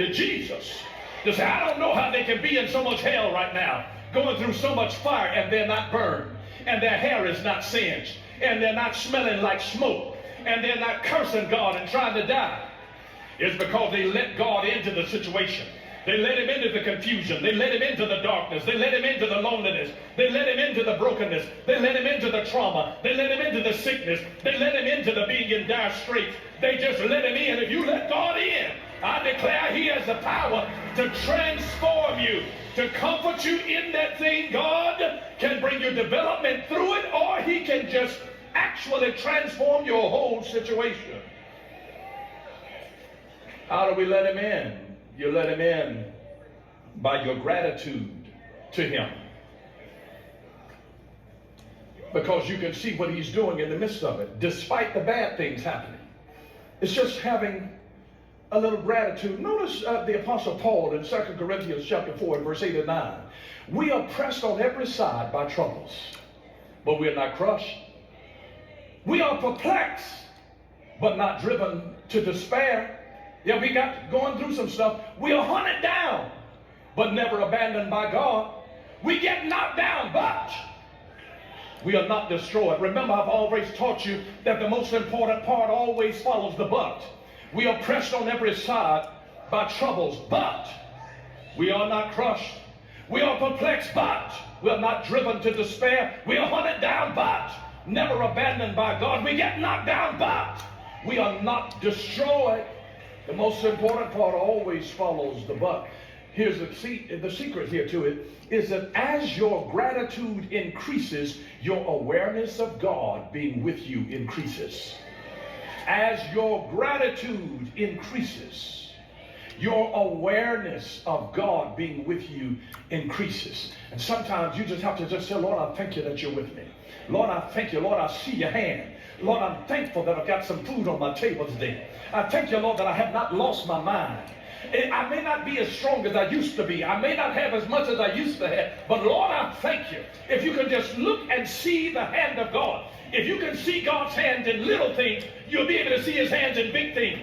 to Jesus to say, I don't know how they can be in so much hell right now, going through so much fire, and they're not burned, and their hair is not singed, and they're not smelling like smoke, and they're not cursing God and trying to die. It's because they let God into the situation. They let him into the confusion. They let him into the darkness. They let him into the loneliness. They let him into the brokenness. They let him into the trauma. They let him into the sickness. They let him into the being in dire straits. They just let him in. If you let God in, I declare he has the power to transform you, to comfort you in that thing. God can bring your development through it, or he can just actually transform your whole situation. How do we let him in? You let him in by your gratitude to him, because you can see what he's doing in the midst of it, despite the bad things happening. It's just having a little gratitude. Notice the Apostle Paul in 2 Corinthians chapter 4 and verse 8 and 9. We are pressed on every side by troubles, but we are not crushed. We are perplexed, but not driven to despair. Yeah, we got going through some stuff. We are hunted down, but never abandoned by God. We get knocked down, but we are not destroyed. Remember, I've always taught you that the most important part always follows the but. We are pressed on every side by troubles, but we are not crushed. We are perplexed, but we are not driven to despair. We are hunted down, but never abandoned by God. We get knocked down, but we are not destroyed. The most important part always follows the but. Here's the secret here to it, is that as your gratitude increases, your awareness of God being with you increases. As your gratitude increases, your awareness of God being with you increases. And sometimes you just have to just say, Lord, I thank you that you're with me. Lord, I thank you. Lord, I see your hand. Lord, I'm thankful that I've got some food on my table today. I thank you, Lord, that I have not lost my mind. I may not be as strong as I used to be. I may not have as much as I used to have. But Lord, I thank you. If you can just look and see the hand of God. If you can see God's hands in little things, you'll be able to see his hands in big things.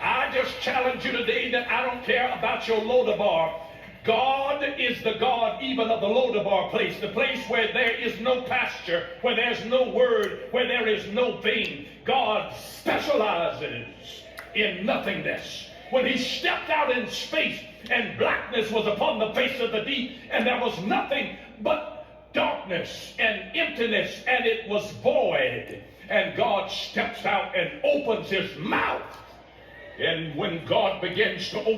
I just challenge you today that I don't care about your Lodabar. God is the God even of the Lodabar place, the place where there is no pasture, where there's no word, where there is no vein. God specializes in nothingness. When he stepped out in space and blackness was upon the face of the deep, and there was nothing but darkness and emptiness, and it was void, and God steps out and opens his mouth. And when God begins to open